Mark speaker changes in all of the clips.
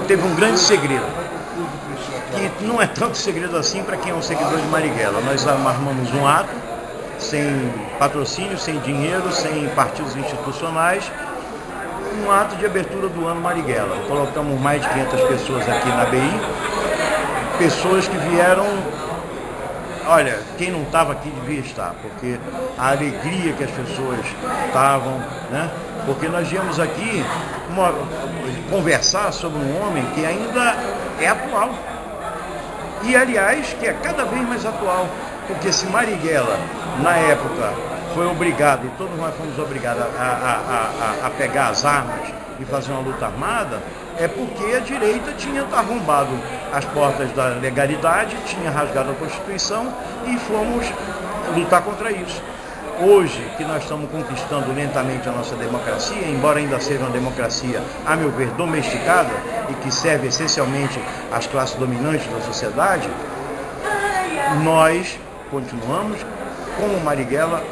Speaker 1: teve um grande segredo, que não é tanto segredo assim para quem é um seguidor de Marighella. Nós armamos um ato, sem patrocínio, sem dinheiro, sem partidos institucionais, um ato de abertura do ano Marighella. Colocamos mais de 500 pessoas aqui na BI, pessoas que vieram. Olha, quem não estava aqui devia estar, porque a alegria que as pessoas estavam, né? Porque nós viemos aqui conversar sobre um homem que ainda é atual. E, aliás, que é cada vez mais atual. Porque se Marighella, na época, foi obrigado, e todos nós fomos obrigados a pegar as armas e fazer uma luta armada, é porque a direita tinha arrombado as portas da legalidade, tinha rasgado a Constituição e fomos lutar contra isso. Hoje, que nós estamos conquistando lentamente a nossa democracia, embora ainda seja uma democracia, a meu ver, domesticada e que serve essencialmente às classes dominantes da sociedade, nós continuamos, como Marighella,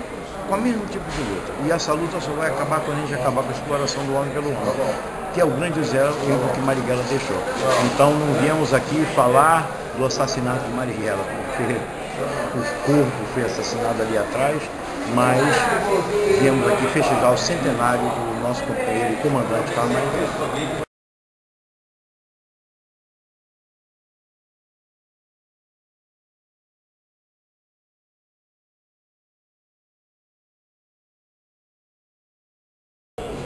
Speaker 1: com o mesmo tipo de luta. E essa luta só vai acabar quando a gente acabar com a exploração do homem pelo homem, que é o grande erro que Marighella deixou. Então não viemos aqui falar do assassinato de Marighella, porque o corpo foi assassinado ali atrás, mas viemos aqui festejar o centenário do nosso companheiro e comandante Carlos Marighella.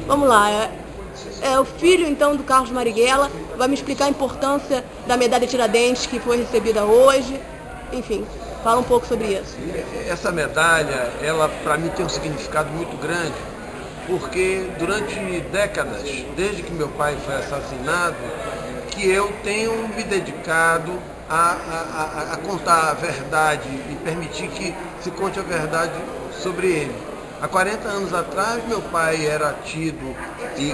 Speaker 2: Vamos lá, o filho então do Carlos Marighella vai me explicar a importância da medalha Tiradentes que foi recebida hoje, enfim, fala um pouco sobre isso.
Speaker 3: Essa medalha, ela para mim tem um significado muito grande, porque durante décadas, desde que meu pai foi assassinado, que eu tenho me dedicado a contar a verdade e permitir que se conte a verdade sobre ele. Há 40 anos atrás, meu pai era tido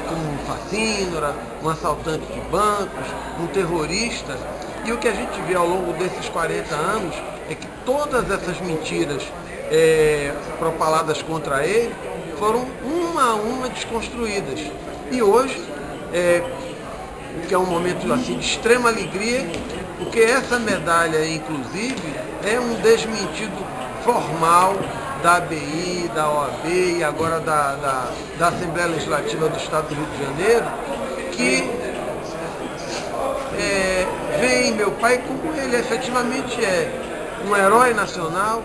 Speaker 3: como um fascínora, um assaltante de bancos, um terrorista. E o que a gente vê ao longo desses 40 anos é que todas essas mentiras propaladas contra ele foram uma a uma desconstruídas. E hoje, que é um momento assim, de extrema alegria, porque essa medalha, inclusive, é um desmentido formal da ABI, da OAB e agora da Assembleia Legislativa do Estado do Rio de Janeiro, que vem meu pai como ele efetivamente é, um herói nacional,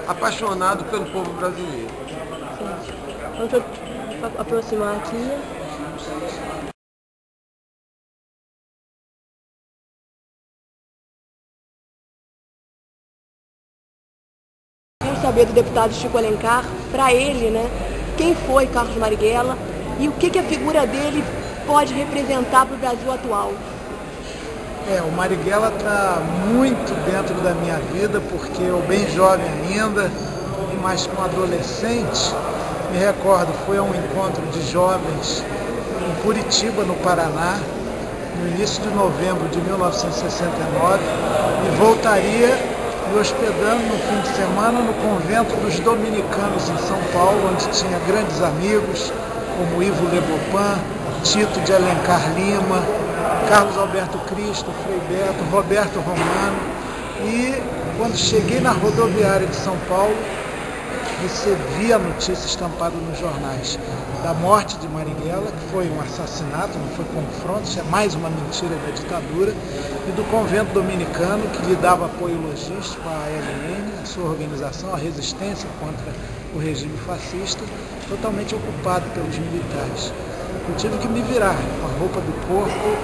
Speaker 3: apaixonado pelo povo brasileiro.
Speaker 2: Vamos aproximar aqui. Saber do deputado Chico Alencar, para ele, né, quem foi Carlos Marighella e o que a figura dele pode representar para o Brasil atual.
Speaker 4: O Marighella está muito dentro da minha vida, porque eu bem jovem ainda, mas com adolescente, me recordo, foi a um encontro de jovens em Curitiba, no Paraná, no início de novembro de 1969, e voltaria me hospedando no fim de semana no convento dos dominicanos em São Paulo, onde tinha grandes amigos como Ivo Lebopin, Tito de Alencar Lima, Carlos Alberto Cristo, Frei Beto, Roberto Romano. E quando cheguei na rodoviária de São Paulo, recebi a notícia estampada nos jornais da morte de Marighella, que foi um assassinato, não foi confronto, isso é mais uma mentira da ditadura, e do convento dominicano, que lhe dava apoio logístico à ALN, a sua organização, a resistência contra o regime fascista, totalmente ocupado pelos militares. Eu tive que me virar com a roupa do corpo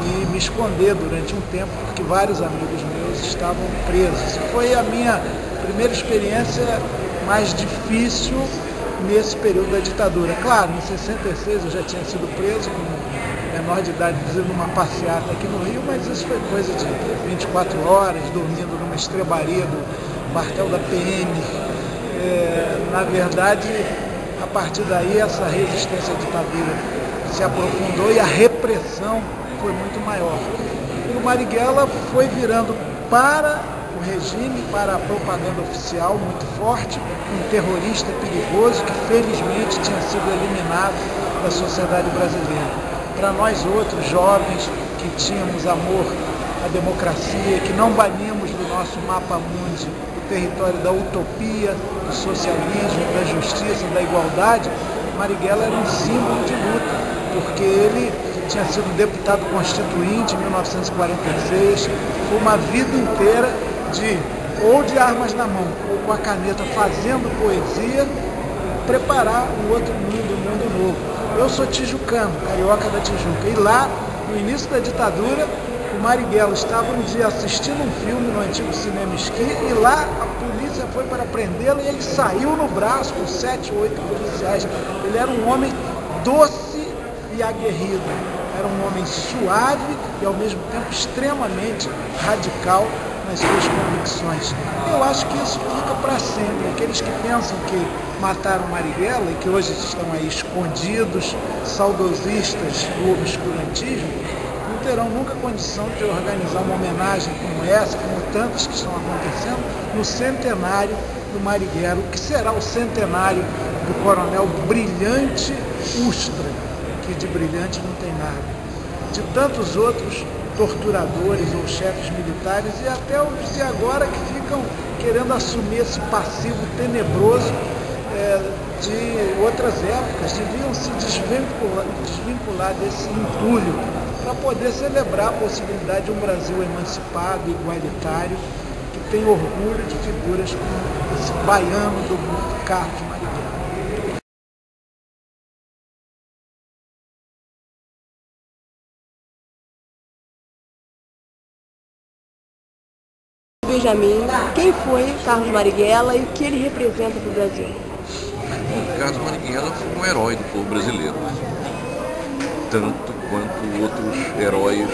Speaker 4: e me esconder durante um tempo, porque vários amigos meus estavam presos. Foi a minha primeira experiência mais difícil nesse período da ditadura. Claro, em 66 eu já tinha sido preso com menor de idade, fazendo uma passeata aqui no Rio, mas isso foi coisa de 24 horas, dormindo numa estrebaria do quartel da PM. Na verdade, a partir daí essa resistência à ditadura se aprofundou e a repressão foi muito maior. E o Marighella foi virando para o regime, para a propaganda oficial muito forte, um terrorista perigoso que felizmente tinha sido eliminado da sociedade brasileira. Para nós outros jovens que tínhamos amor à democracia, que não banimos do nosso mapa mundi o território da utopia, do socialismo, da justiça, da igualdade, Marighella era um símbolo de luta, porque ele tinha sido deputado constituinte em 1946, foi uma vida inteira ou de armas na mão, ou com a caneta fazendo poesia, preparar um outro mundo, um mundo novo. Eu sou tijucano, carioca da Tijuca, e lá, no início da ditadura, o Marighella estava um dia assistindo um filme no antigo Cinema Esqui, e lá a polícia foi para prendê-lo e ele saiu no braço com 7 ou 8 policiais. Ele era um homem doce e aguerrido, era um homem suave e ao mesmo tempo extremamente radical nas suas convicções. Eu acho que isso fica para sempre. Aqueles que pensam que mataram Marighella e que hoje estão aí escondidos, saudosistas do obscurantismo, não terão nunca condição de organizar uma homenagem como essa, como tantas que estão acontecendo, no centenário do Marighella, o que será o centenário do coronel Brilhante Ustra, que de brilhante não tem nada, de tantos outros torturadores ou chefes militares e até os de agora que ficam querendo assumir esse passivo tenebroso de outras épocas. Deviam se desvincular desse entulho para poder celebrar a possibilidade de um Brasil emancipado, igualitário, que tem orgulho de figuras como esse baiano do mundo, Carlos Marighella.
Speaker 2: Benjamin, quem foi Carlos Marighella e o que ele representa para o Brasil?
Speaker 5: O Carlos Marighella foi um herói do povo brasileiro, tanto quanto outros heróis,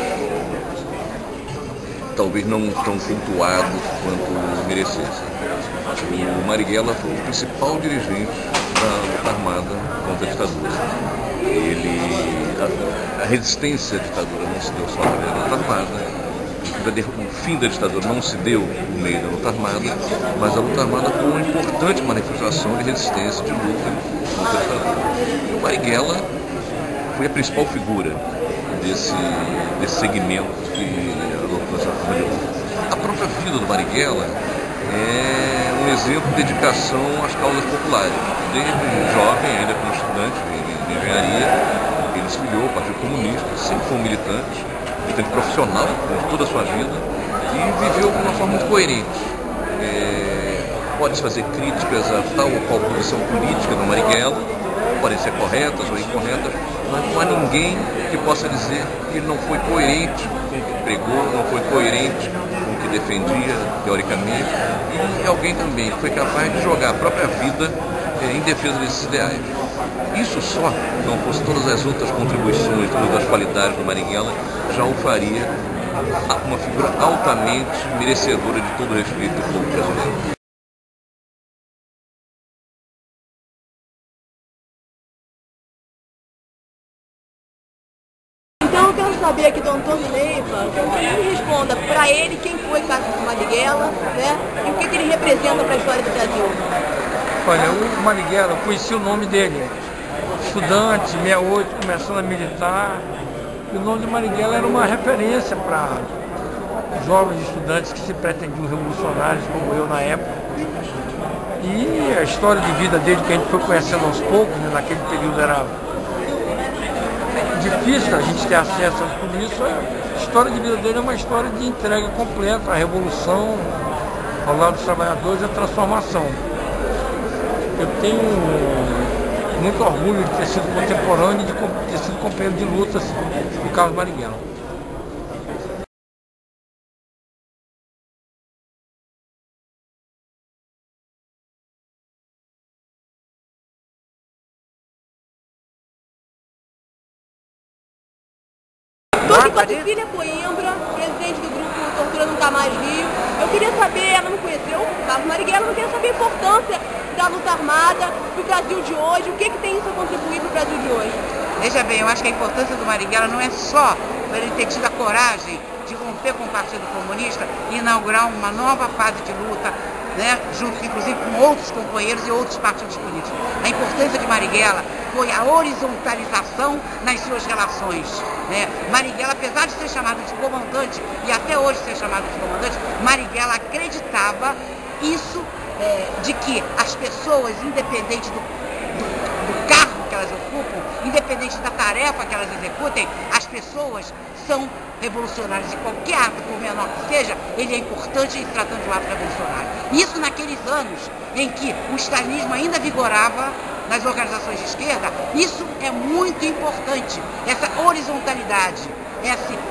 Speaker 5: talvez não tão cultuados quanto merecessem. O Marighella foi o principal dirigente da luta armada contra a ditadura. A resistência à ditadura não se deu só através da luta armada. O fim da ditadura não se deu no meio da luta armada, mas a luta armada foi uma importante manifestação de resistência, de luta contra a ditadura. E o Marighella foi a principal figura desse segmento que a luta armada. A própria vida do Marighella é um exemplo de dedicação às causas populares. Desde jovem, ainda como estudante de engenharia, ele se filiou ao Partido Comunista, sempre foi um militante profissional de toda a sua vida e viveu de uma forma muito coerente. Pode-se fazer críticas a tal ou qual posição política do Marighella, podem ser corretas ou incorretas, mas não há ninguém que possa dizer que ele não foi coerente com o que pregou, não foi coerente com o que defendia teoricamente, e alguém também foi capaz de jogar a própria vida em defesa desses ideais. Isso só, se não fosse todas as outras contribuições, todas as qualidades do Marighella, já o faria uma figura altamente merecedora de todo o respeito do povo brasileiro.
Speaker 2: Então eu quero saber aqui do Antônio Neiva, que ele responda para ele quem foi Carlos Marighella, né, e o que ele representa para a história do Brasil.
Speaker 6: Olha, o Marighella, eu conheci o nome dele, estudante, 68, começando a militar. E o nome de Marighella era uma referência para jovens estudantes que se pretendiam revolucionários como eu na época. E a história de vida dele, que a gente foi conhecendo aos poucos, né, naquele período era difícil a gente ter acesso a tudo isso. A história de vida dele é uma história de entrega completa à revolução, ao lado dos trabalhadores e à transformação. Eu tenho muito orgulho de ter sido contemporâneo e de ter sido companheiro de lutas do Carlos Marighella.
Speaker 2: Estou aqui com a Cecília Coimbra, presidente do grupo Tortura Nunca Mais Rio. Eu queria saber, ela não conheceu o Carlos Marighella, eu queria saber a importância da luta armada para o Brasil de hoje, o que tem isso a contribuir para o Brasil de hoje?
Speaker 7: Veja bem, eu acho que a importância do Marighella não é só para ele ter tido a coragem de romper com o Partido Comunista e inaugurar uma nova fase de luta né, junto inclusive com outros companheiros e outros partidos políticos. A importância de Marighella foi a horizontalização nas suas relações. Né? Marighella, apesar de ser chamado de comandante, e até hoje ser chamado de comandante, Marighella acreditava isso, de que as pessoas, independente do cargo que elas ocupam, independente da tarefa que elas executem, as pessoas são revolucionários. E qualquer ato, por menor que seja, ele é importante em se tratando de um ato revolucionário. Isso naqueles anos em que o stalinismo ainda vigorava nas organizações de esquerda, isso é muito importante, essa horizontalidade,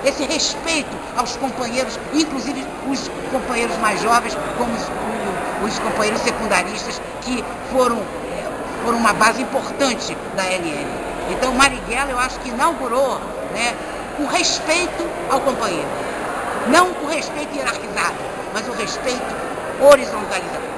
Speaker 7: esse respeito aos companheiros, inclusive os companheiros mais jovens, como os companheiros secundaristas, que foram uma base importante da LN. Então Marighella, eu acho que inaugurou, né, o respeito ao companheiro. Não o respeito hierarquizado, mas o respeito horizontalizado.